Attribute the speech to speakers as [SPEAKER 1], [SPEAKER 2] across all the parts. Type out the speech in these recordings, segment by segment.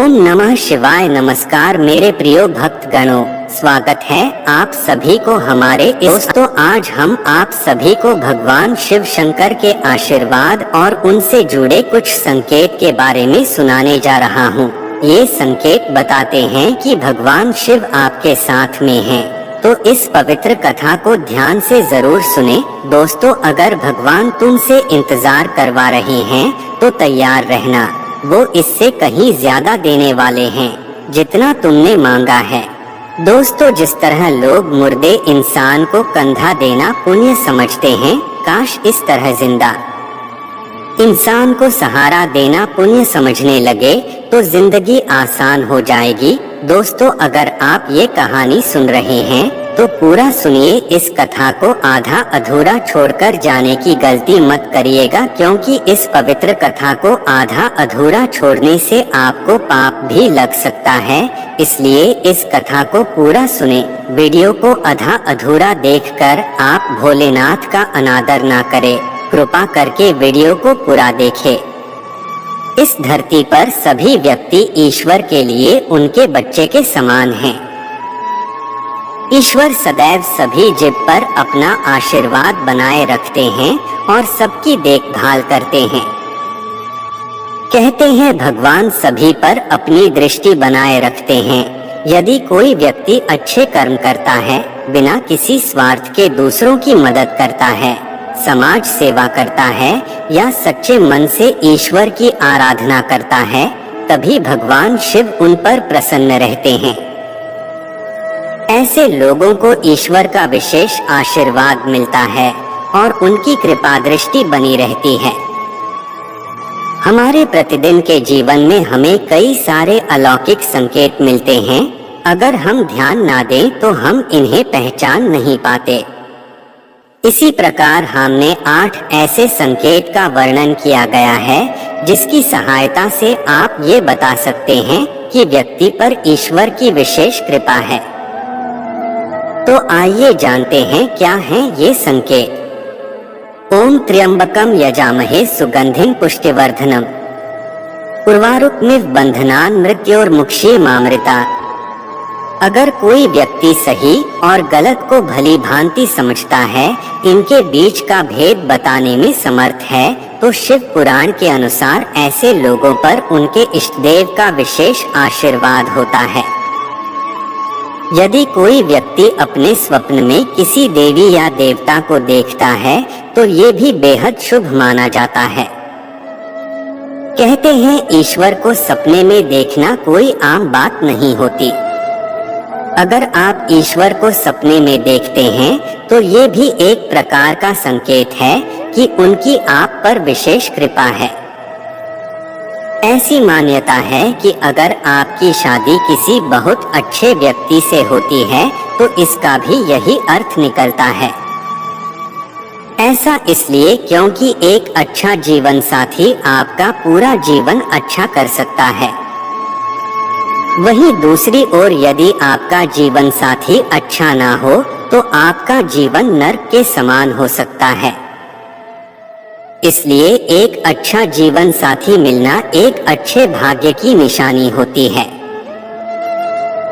[SPEAKER 1] ओम नमः शिवाय। नमस्कार मेरे प्रिय भक्तगणों, स्वागत है आप सभी को हमारे दोस्तों। आज हम आप सभी को भगवान शिव शंकर के आशीर्वाद और उनसे जुड़े कुछ संकेत के बारे में सुनाने जा रहा हूँ। ये संकेत बताते हैं कि भगवान शिव आपके साथ में हैं। तो इस पवित्र कथा को ध्यान से जरूर सुने। दोस्तों, अगर भगवान तुमसे इंतजार करवा रहे हैं तो तैयार रहना, वो इससे कहीं ज्यादा देने वाले हैं जितना तुमने मांगा है। दोस्तों, जिस तरह लोग मुर्दे इंसान को कंधा देना पुण्य समझते हैं, काश इस तरह जिंदा इंसान को सहारा देना पुण्य समझने लगे तो जिंदगी आसान हो जाएगी। दोस्तों, अगर आप ये कहानी सुन रहे हैं तो पूरा सुनिए। इस कथा को आधा अधूरा छोड़कर जाने की गलती मत करिएगा, क्योंकि इस पवित्र कथा को आधा अधूरा छोड़ने से आपको पाप भी लग सकता है। इसलिए इस कथा को पूरा सुने। वीडियो को आधा अधूरा देखकर आप भोलेनाथ का अनादर ना करें। कृपा करके वीडियो को पूरा देखें। इस धरती पर सभी व्यक्ति ईश्वर के लिए उनके बच्चे के समान हैं। ईश्वर सदैव सभी जीव पर अपना आशीर्वाद बनाए रखते हैं और सबकी देखभाल करते हैं। कहते हैं भगवान सभी पर अपनी दृष्टि बनाए रखते हैं। यदि कोई व्यक्ति अच्छे कर्म करता है, बिना किसी स्वार्थ के दूसरों की मदद करता है, समाज सेवा करता है या सच्चे मन से ईश्वर की आराधना करता है, तभी भगवान शिव उन पर प्रसन्न रहते हैं। ऐसे लोगों को ईश्वर का विशेष आशीर्वाद मिलता है और उनकी कृपा दृष्टि बनी रहती है। हमारे प्रतिदिन के जीवन में हमें कई सारे अलौकिक संकेत मिलते हैं। अगर हम ध्यान ना दें तो हम इन्हें पहचान नहीं पाते। इसी प्रकार हमने 8 ऐसे संकेत का वर्णन किया गया है जिसकी सहायता से आप ये बता सकते हैं कि व्यक्ति पर ईश्वर की विशेष कृपा है। तो आइए जानते हैं क्या हैं ये संकेत। ओम त्र्यंबकम यजामहे सुगंधिं पुष्टिवर्धनम उर्वारुकमिव बंधनान् मृत्योर्मुक्षीयमामृतात्। अगर कोई व्यक्ति सही और गलत को भली भांति समझता है, इनके बीच का भेद बताने में समर्थ है, तो शिव पुराण के अनुसार ऐसे लोगों पर उनके इष्टदेव का विशेष आशीर्वाद होता है। यदि कोई व्यक्ति अपने स्वप्न में किसी देवी या देवता को देखता है तो ये भी बेहद शुभ माना जाता है। कहते हैं ईश्वर को सपने में देखना कोई आम बात नहीं होती। अगर आप ईश्वर को सपने में देखते हैं तो ये भी एक प्रकार का संकेत है कि उनकी आप पर विशेष कृपा है। ऐसी मान्यता है कि अगर आपकी शादी किसी बहुत अच्छे व्यक्ति से होती है तो इसका भी यही अर्थ निकलता है। ऐसा इसलिए क्योंकि एक अच्छा जीवन साथी आपका पूरा जीवन अच्छा कर सकता है। वहीं दूसरी ओर यदि आपका जीवन साथी अच्छा ना हो तो आपका जीवन नर्क के समान हो सकता है। इसलिए एक अच्छा जीवन साथी मिलना एक अच्छे भाग्य की निशानी होती है।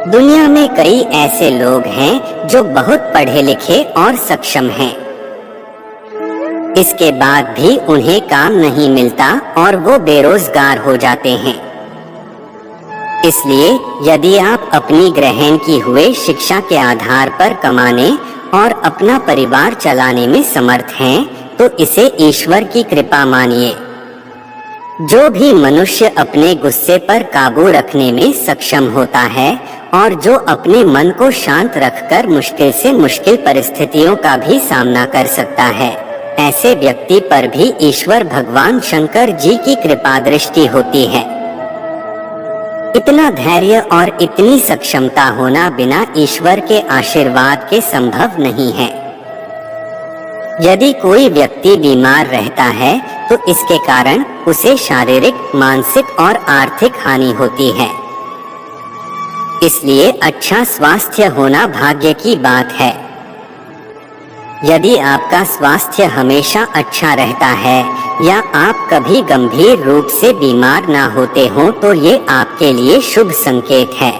[SPEAKER 1] दुनिया में कई ऐसे लोग हैं जो बहुत पढ़े लिखे और सक्षम हैं। इसके बाद भी उन्हें काम नहीं मिलता और वो बेरोजगार हो जाते हैं। इसलिए यदि आप अपनी ग्रहण की हुए शिक्षा के आधार पर कमाने और अपना परिवार चलाने में समर्थ हैं, तो इसे ईश्वर की कृपा मानिए। जो भी मनुष्य अपने गुस्से पर काबू रखने में सक्षम होता है और जो अपने मन को शांत रखकर मुश्किल से मुश्किल परिस्थितियों का भी सामना कर सकता है, ऐसे व्यक्ति पर भी ईश्वर भगवान शंकर जी की कृपा दृष्टि होती है। इतना धैर्य और इतनी सक्षमता होना बिना ईश्वर के आशीर्वाद के संभव नहीं है। यदि कोई व्यक्ति बीमार रहता है तो इसके कारण उसे शारीरिक, मानसिक और आर्थिक हानि होती है। इसलिए अच्छा स्वास्थ्य होना भाग्य की बात है। यदि आपका स्वास्थ्य हमेशा अच्छा रहता है या आप कभी गंभीर रूप से बीमार ना होते हो तो ये आपके आपके लिए शुभ संकेत है।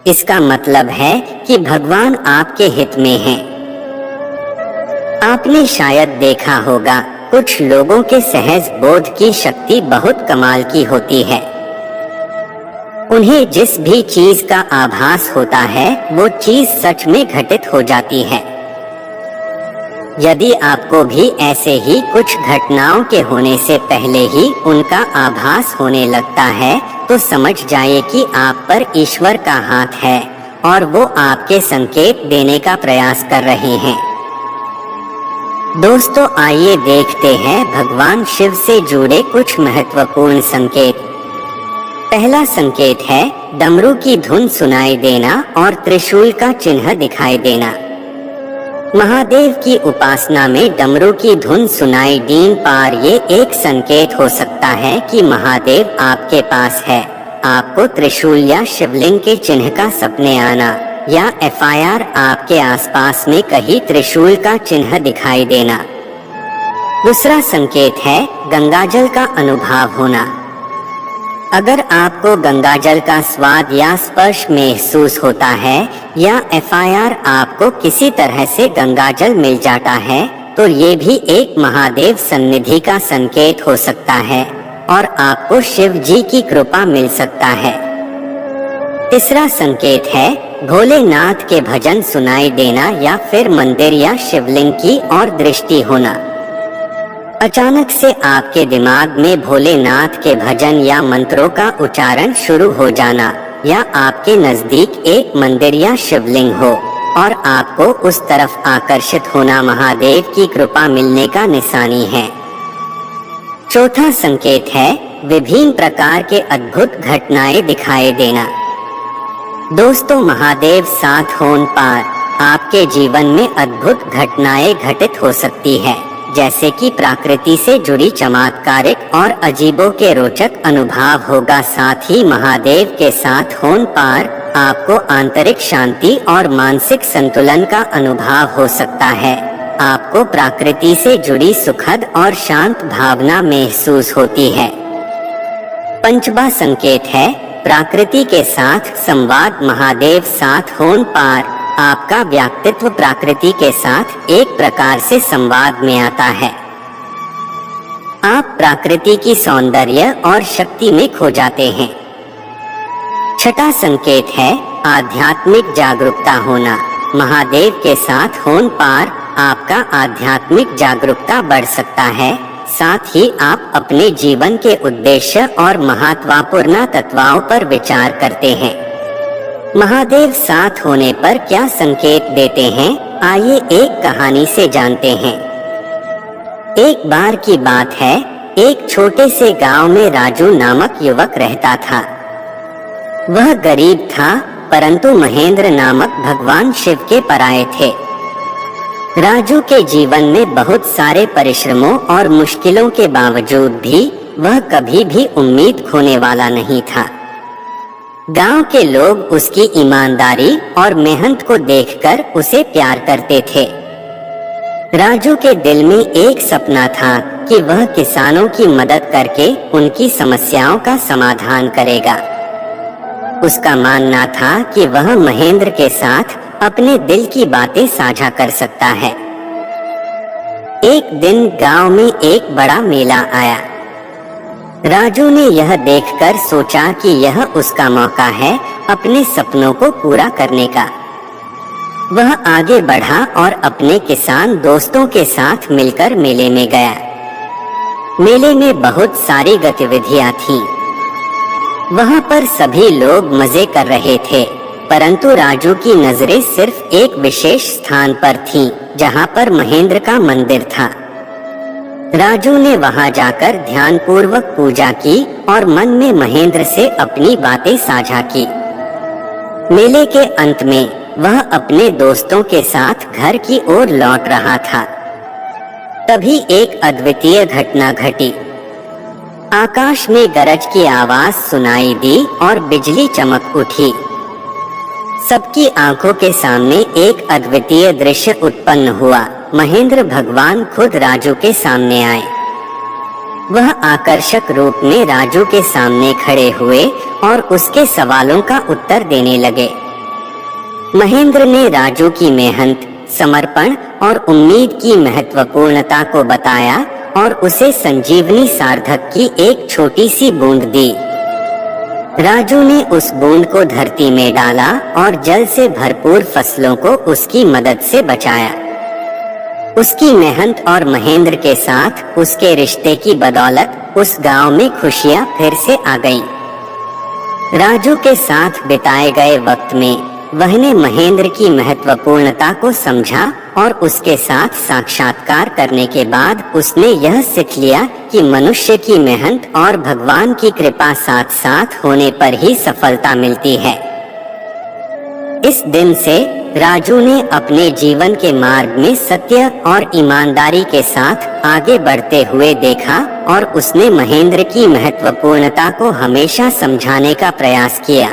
[SPEAKER 1] इसका मतलब है कि भगवान आपके हित में हैं। आपने शायद देखा होगा, कुछ लोगों के सहज बोध की शक्ति बहुत कमाल की होती है। उन्हें जिस भी चीज का आभास होता है वो चीज सच में घटित हो जाती है। यदि आपको भी ऐसे ही कुछ घटनाओं के होने से पहले ही उनका आभास होने लगता है तो समझ जाइए कि आप पर ईश्वर का हाथ है और वो आपके संकेत देने का प्रयास कर रहे हैं। दोस्तों, आइए देखते हैं भगवान शिव से जुड़े कुछ महत्वपूर्ण संकेत। पहला संकेत है डमरू की धुन सुनाई देना और त्रिशूल का चिन्ह दिखाई देना। महादेव की उपासना में डमरू की धुन सुनाई देने पर ये एक संकेत हो सकता है कि महादेव आपके पास है। आपको त्रिशूल या शिवलिंग के चिन्ह का सपने आना या FIR आपके आसपास में कहीं त्रिशूल का चिन्ह दिखाई देना। दूसरा संकेत है गंगाजल का अनुभव होना। अगर आपको गंगाजल का स्वाद या स्पर्श महसूस होता है या FIR आपको किसी तरह से गंगाजल मिल जाता है तो ये भी एक महादेव सन्निधि का संकेत हो सकता है और आपको शिव जी की कृपा मिल सकता है। तीसरा संकेत है भोलेनाथ के भजन सुनाई देना या फिर मंदिर या शिवलिंग की ओर दृष्टि होना। अचानक से आपके दिमाग में भोलेनाथ के भजन या मंत्रों का उच्चारण शुरू हो जाना या आपके नजदीक एक मंदिर या शिवलिंग हो और आपको उस तरफ आकर्षित होना महादेव की कृपा मिलने का निशानी है। चौथा संकेत है विभिन्न प्रकार के अद्भुत घटनाएं दिखाई देना। दोस्तों, महादेव साथ होने पर आपके जीवन में अद्भुत घटनाएं घटित हो सकती है, जैसे कि प्रकृति से जुड़ी चमत्कारिक और अजीबों के रोचक अनुभव होगा। साथ ही महादेव के साथ होने पर आपको आंतरिक शांति और मानसिक संतुलन का अनुभव हो सकता है। आपको प्रकृति से जुड़ी सुखद और शांत भावना महसूस होती है। पंचवा संकेत है प्रकृति के साथ संवाद। महादेव साथ होने पर आपका व्यक्तित्व प्रकृति के साथ एक प्रकार से संवाद में आता है। आप प्रकृति की सौंदर्य और शक्ति में खो जाते हैं। छठा संकेत है आध्यात्मिक जागरूकता होना। महादेव के साथ होने पर आपका आध्यात्मिक जागरूकता बढ़ सकता है। साथ ही आप अपने जीवन के उद्देश्य और महत्वपूर्ण तत्वों पर विचार करते हैं। महादेव साथ होने पर क्या संकेत देते हैं, आइए एक कहानी से जानते हैं। एक बार की बात है, एक छोटे से गांव में राजू नामक युवक रहता था। वह गरीब था परंतु महेंद्र नामक भगवान शिव के पराये थे। राजू के जीवन में बहुत सारे परिश्रमों और मुश्किलों के बावजूद भी वह कभी भी उम्मीद खोने वाला नहीं था। गांव के लोग उसकी ईमानदारी और मेहनत को देखकर उसे प्यार करते थे। राजू के दिल में एक सपना था कि वह किसानों की मदद करके उनकी समस्याओं का समाधान करेगा। उसका मानना था कि वह महेंद्र के साथ अपने दिल की बातें साझा कर सकता है। एक दिन गांव में एक बड़ा मेला आया। राजू ने यह देखकर सोचा कि यह उसका मौका है अपने सपनों को पूरा करने का। वह आगे बढ़ा और अपने किसान दोस्तों के साथ मिलकर मेले में गया। मेले में बहुत सारी गतिविधियां थीं। वहां पर सभी लोग मजे कर रहे थे, परंतु राजू की नजरें सिर्फ एक विशेष स्थान पर थीं, जहां पर महेंद्र का मंदिर था। राजू ने वहां जाकर ध्यानपूर्वक पूजा की और मन में महेंद्र से अपनी बातें साझा की। मेले के अंत में वह अपने दोस्तों के साथ घर की ओर लौट रहा था। तभी एक अद्वितीय घटना घटी। आकाश में गरज की आवाज सुनाई दी और बिजली चमक उठी। सबकी आंखों के सामने एक अद्वितीय दृश्य उत्पन्न हुआ। महेंद्र भगवान खुद राजू के सामने आए। वह आकर्षक रूप में राजू के सामने खड़े हुए और उसके सवालों का उत्तर देने लगे। महेंद्र ने राजू की मेहनत, समर्पण और उम्मीद की महत्वपूर्णता को बताया और उसे संजीवनी सार्थक की एक छोटी सी बूंद दी। राजू ने उस बूंद को धरती में डाला और जल से भरपूर फसलों को उसकी मदद से बचाया। उसकी मेहनत और महेंद्र के साथ उसके रिश्ते की बदौलत उस गांव में खुशियां फिर से आ गईं। राजू के साथ बिताए गए वक्त में वहने महेंद्र की महत्वपूर्णता को समझा और उसके साथ साक्षात्कार करने के बाद उसने यह सीख लिया कि मनुष्य की मेहनत और भगवान की कृपा साथ साथ होने पर ही सफलता मिलती है। इस दिन से राजू ने अपने जीवन के मार्ग में सत्य और ईमानदारी के साथ आगे बढ़ते हुए देखा और उसने महेंद्र की महत्वपूर्णता को हमेशा समझाने का प्रयास किया।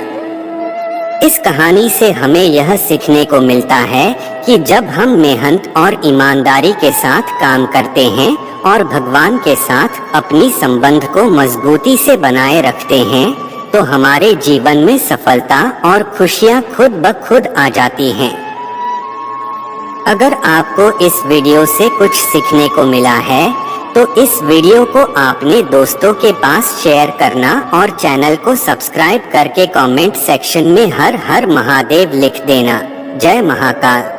[SPEAKER 1] इस कहानी से हमें यह सीखने को मिलता है कि जब हम मेहनत और ईमानदारी के साथ काम करते हैं और भगवान के साथ अपनी संबंध को मजबूती से बनाए रखते हैं तो हमारे जीवन में सफलता और खुशियां खुद ब खुद आ जाती हैं। अगर आपको इस वीडियो से कुछ सीखने को मिला है तो इस वीडियो को आपने दोस्तों के पास शेयर करना और चैनल को सब्सक्राइब करके कमेंट सेक्शन में हर हर महादेव लिख देना। जय महाकाल।